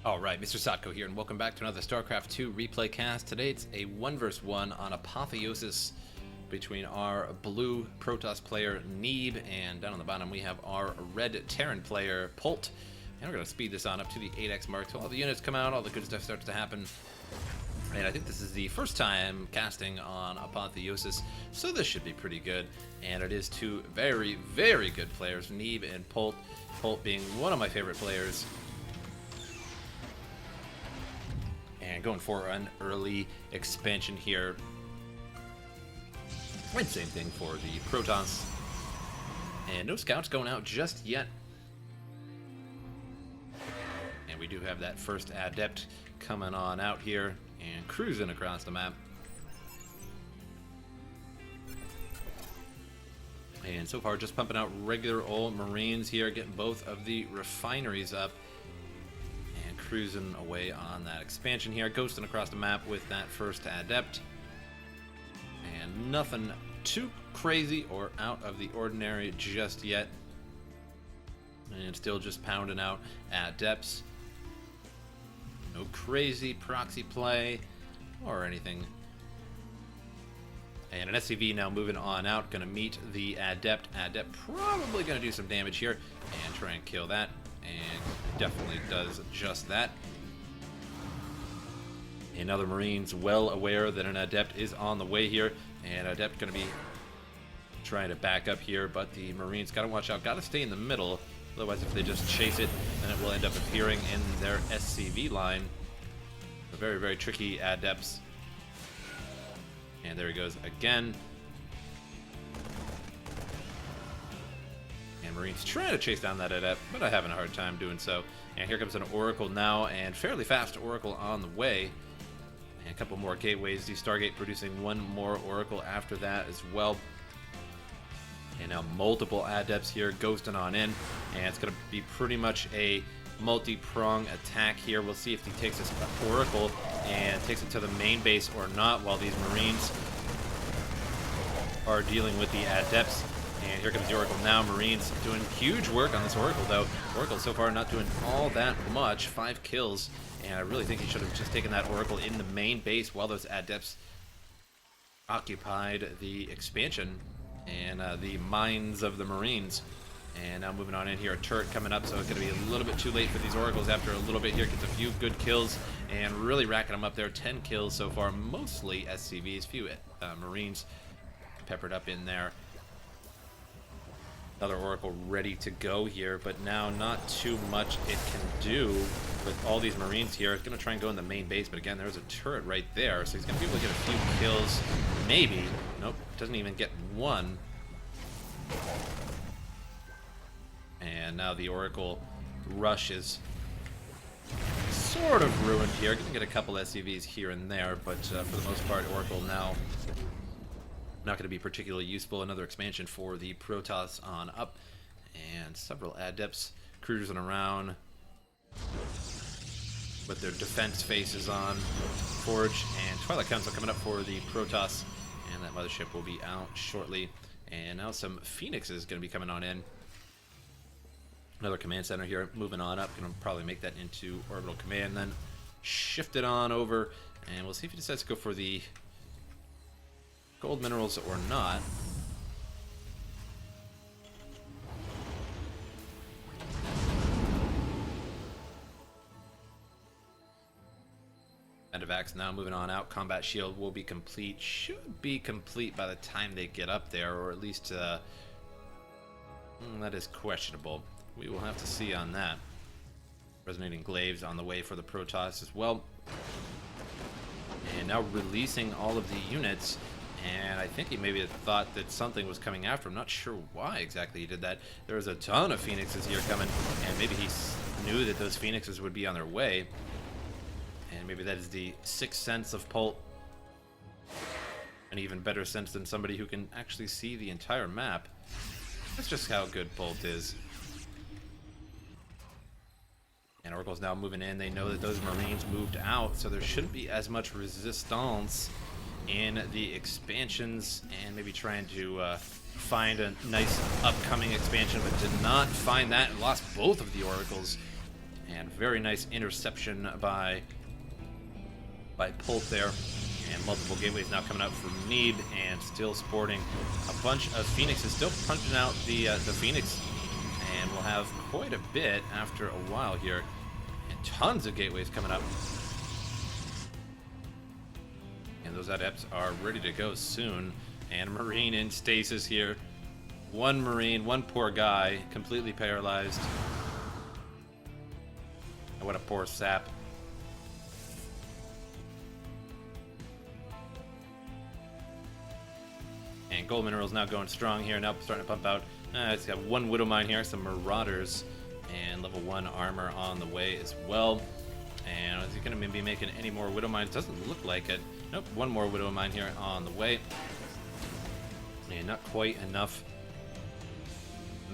Alright, MrSotko here, and welcome back to another Starcraft 2 replay cast. Today it's a 1 vs 1 on Apotheosis between our blue Protoss player Neeb, and down on the bottom we have our red Terran player Polt. And we're going to speed this on up to the 8x mark till all the units come out, all the good stuff starts to happen. And I think this is the first time casting on Apotheosis, so this should be pretty good. And it is two very, very good players, Neeb and Polt. Polt being one of my favorite players. And going for an early expansion here. And same thing for the Protoss. And no scouts going out just yet. And we do have that first Adept coming on out here and cruising across the map. And so far just pumping out regular old Marines here, getting both of the refineries up. Cruising away on that expansion here, ghosting across the map with that first Adept. And nothing too crazy or out of the ordinary just yet. And still just pounding out Adepts. No crazy proxy play or anything. And an SCV now moving on out, gonna meet the Adept. Adept probably gonna do some damage here and try and kill that. And definitely does just that. And other Marines well aware that an Adept is on the way here, and Adept going to be trying to back up here, but the Marines got to watch out, got to stay in the middle, otherwise if they just chase it, then it will end up appearing in their SCV line. The very, very tricky Adepts. And there he goes again. Marines trying to chase down that Adept, but I'm having a hard time doing so. And here comes an Oracle now, and fairly fast Oracle on the way. And a couple more gateways. The Stargate producing one more Oracle after that as well. And now multiple Adepts here, ghosting on in. And it's going to be pretty much a multi-prong attack here. We'll see if he takes this Oracle and takes it to the main base or not, while these Marines are dealing with the Adepts. And here comes the Oracle now. Marines doing huge work on this Oracle, though. Oracle so far not doing all that much. 5 kills. And I really think he should have just taken that Oracle in the main base while those Adepts occupied the expansion and the minds of the Marines. And now moving on in here, a turret coming up, so it's going to be a little bit too late for these Oracles after a little bit here. Gets a few good kills and really racking them up there. 10 kills so far, mostly SCVs, few Marines peppered up in there. Another Oracle ready to go here, but now not too much it can do with all these Marines here. It's going to try and go in the main base, but again, there's a turret right there, so he's going to be able to get a few kills, maybe. Nope, doesn't even get one. And now the Oracle rush is sort of ruined here. Going to get a couple SCVs here and there, but for the most part, Oracle now not going to be particularly useful. Another expansion for the Protoss on up, and several Adepts cruising around with their defense faces on. Forge and Twilight Council coming up for the Protoss, and that mothership will be out shortly. And now some Phoenixes going to be coming on in. Another command center here moving on up. Going to probably make that into orbital command, then shift it on over, and we'll see if he decides to go for the gold minerals or not. Medevacs now moving on out. Combat shield will be complete. Should be complete by the time they get up there, or at least that is questionable. We will have to see on that. Resonating glaives on the way for the Protoss as well. And now releasing all of the units. And I think he maybe had thought that something was coming after him. Not sure why exactly he did that. There was a ton of Phoenixes here coming, and maybe he knew that those Phoenixes would be on their way. And maybe that is the sixth sense of Polt. An even better sense than somebody who can actually see the entire map. That's just how good Polt is. And Oracle's now moving in. They know that those Marines moved out, so there shouldn't be as much resistance in the expansions, and maybe trying to find a nice upcoming expansion, but did not find that and lost both of the Oracles. And very nice interception by Polt there. And multiple gateways now coming out from Neeb, and still sporting a bunch of Phoenixes. Still punching out the Phoenix. And we'll have quite a bit after a while here. And tons of gateways coming up. And those adepts are ready to go soon. And Marine in stasis here. One Marine, one poor guy, completely paralyzed. What a poor sap. And gold minerals now going strong here. Now starting to pump out. It's got one Widow Mine here, some Marauders, and level 1 armor on the way as well. And is he going to be making any more Widow Mines? Doesn't look like it. Nope, one more Widow Mine here on the way. And not quite enough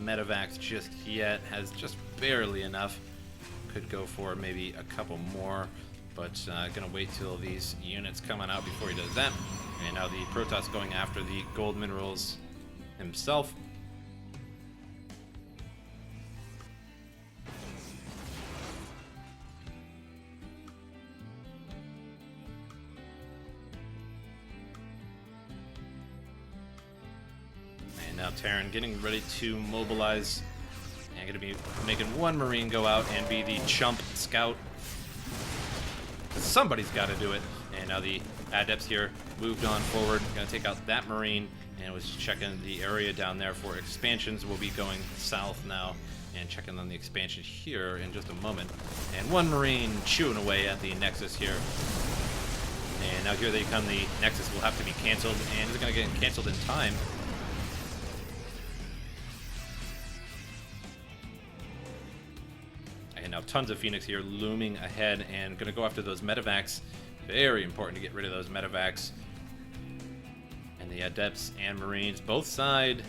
Medivacs just yet. Has just barely enough. Could go for maybe a couple more, but gonna wait till these units coming out before he does that. And now the Protoss going after the gold minerals himself. And now Terran getting ready to mobilize. And going to be making one Marine go out and be the chump scout. Somebody's got to do it. And now the adepts here moved on forward. Going to take out that Marine and was checking the area down there for expansions. We'll be going south now and checking on the expansion here in just a moment. And one Marine chewing away at the Nexus here. And now here they come. The Nexus will have to be canceled, and it's going to get canceled in time. And now tons of Phoenix here looming ahead and going to go after those Medivacs. Very important to get rid of those Medivacs. And the Adepts and Marines, both side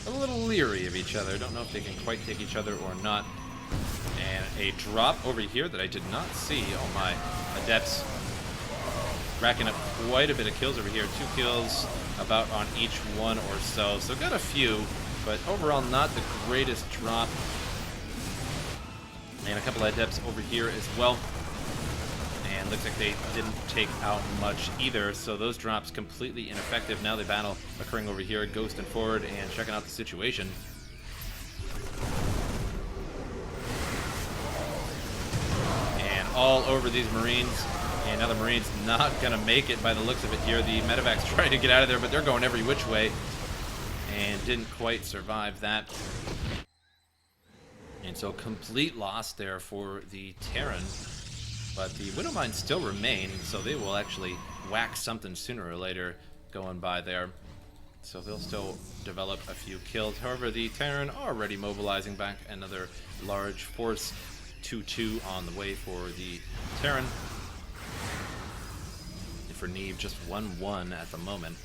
a little leery of each other. Don't know if they can quite take each other or not. And a drop over here that I did not see. Oh my, Adepts racking up quite a bit of kills over here. 2 kills about on each one or so. So got a few, but overall not the greatest drop. And a couple of Adepts over here as well. And looks like they didn't take out much either, so those drops completely ineffective. Now the battle occurring over here, ghosting forward and checking out the situation. And all over these Marines. And now the Marines not going to make it by the looks of it here. The Medevac's trying to get out of there, but they're going every which way. And didn't quite survive that. And so complete loss there for the Terran. But the Widow Mines still remain, so they will actually whack something sooner or later going by there. So they'll still develop a few kills. However, the Terran already mobilizing back another large force. 2-2 on the way for the Terran. And for Neeb, just 1-1 at the moment.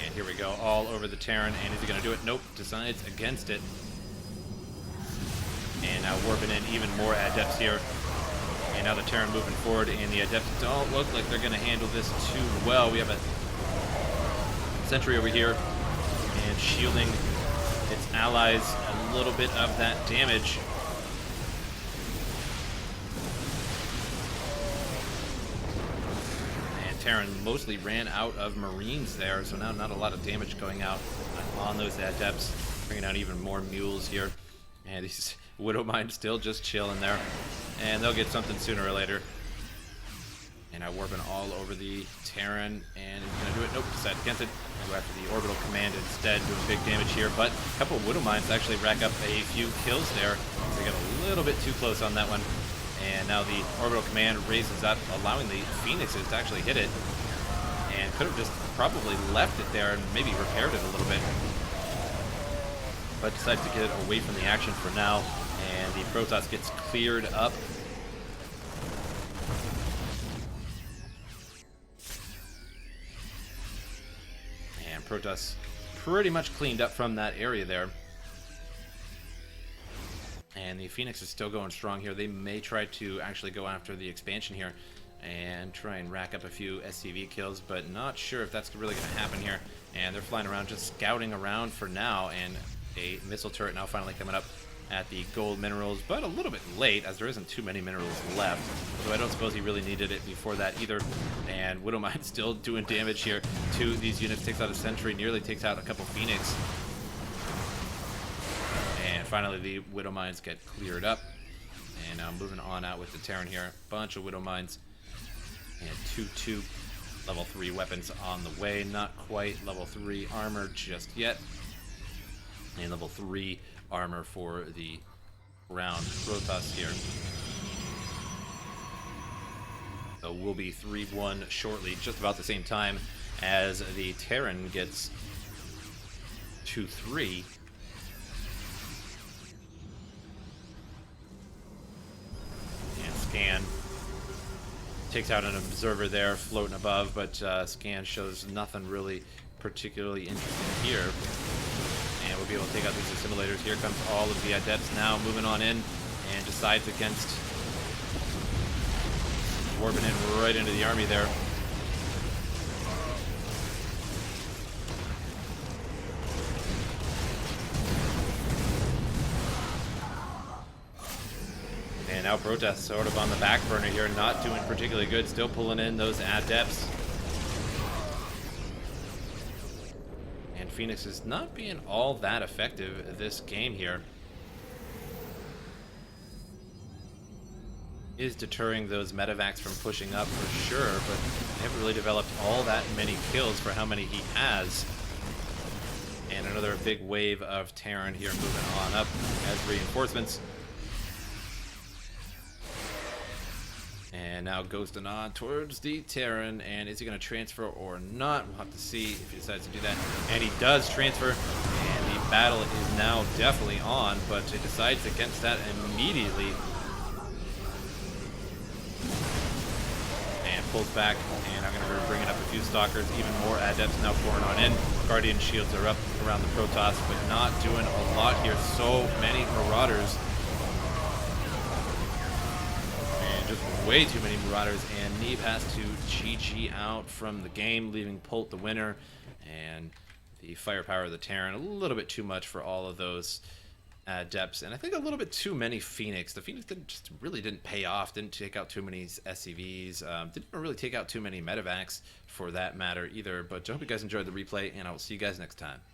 And here we go, all over the Terran. And is he going to do it? Nope, decides against it. And now warping in even more Adepts here. And now the Terran moving forward, and the Adepts don't look like they're going to handle this too well. We have a sentry over here, and shielding its allies a little bit of that damage. And Terran mostly ran out of Marines there, so now not a lot of damage going out on those Adepts. Bringing out even more mules here. And these Widow Mines still just chilling there. And they'll get something sooner or later. And now warping all over the Terran. And he's going to do it. Nope, decided against it. And go after the Orbital Command instead, doing big damage here. But a couple of Widow Mines actually rack up a few kills there. They got a little bit too close on that one. And now the Orbital Command raises up, allowing the Phoenixes to actually hit it. And could have just probably left it there and maybe repaired it a little bit. But decides to get it away from the action for now. And the Protoss gets cleared up. And Protoss pretty much cleaned up from that area there. And the Phoenix is still going strong here. They may try to actually go after the expansion here. and try and rack up a few SCV kills, but not sure if that's really going to happen here. And they're flying around, just scouting around for now, and a missile turret now finally coming up at the gold minerals, but a little bit late as there isn't too many minerals left. Although I don't suppose he really needed it before that either. And Widowmine still doing damage here to these units. Takes out a sentry, nearly takes out a couple Phoenix. And finally the Widowmines get cleared up. And now moving on out with the Terran here. Bunch of Widowmines. And 2 level 3 weapons on the way. Not quite level 3 armor just yet. And level 3 armor for the ground Protoss here. So we'll be 3-1 shortly, just about the same time as the Terran gets 2-3. And Scan takes out an observer there floating above, but Scan shows nothing really particularly interesting here. And we'll be able to take out these assimilators. Here comes all of the adepts now moving on in and decides against warping in right into the army there. And now Protoss sort of on the back burner here, not doing particularly good, still pulling in those adepts. And Phoenix is not being all that effective this game here. Is deterring those medevacs from pushing up for sure, but they haven't really developed all that many kills for how many he has. And another big wave of Terran here moving on up as reinforcements. And now ghosting on towards the Terran, and is he going to transfer or not? We'll have to see if he decides to do that. And he does transfer, and the battle is now definitely on, but he decides against that immediately. And pulls back, and I'm going to be bringing up a few Stalkers, even more Adepts now pouring on in. Guardian shields are up around the Protoss, but not doing a lot here. So many Marauders. Just way too many Marauders, and Neeb has to GG out from the game, leaving Polt the winner. And the firepower of the Terran, a little bit too much for all of those Adepts, and I think a little bit too many Phoenix. The Phoenix just really didn't pay off, didn't take out too many SCVs, didn't really take out too many medevacs for that matter either. But I hope you guys enjoyed the replay, and I will see you guys next time.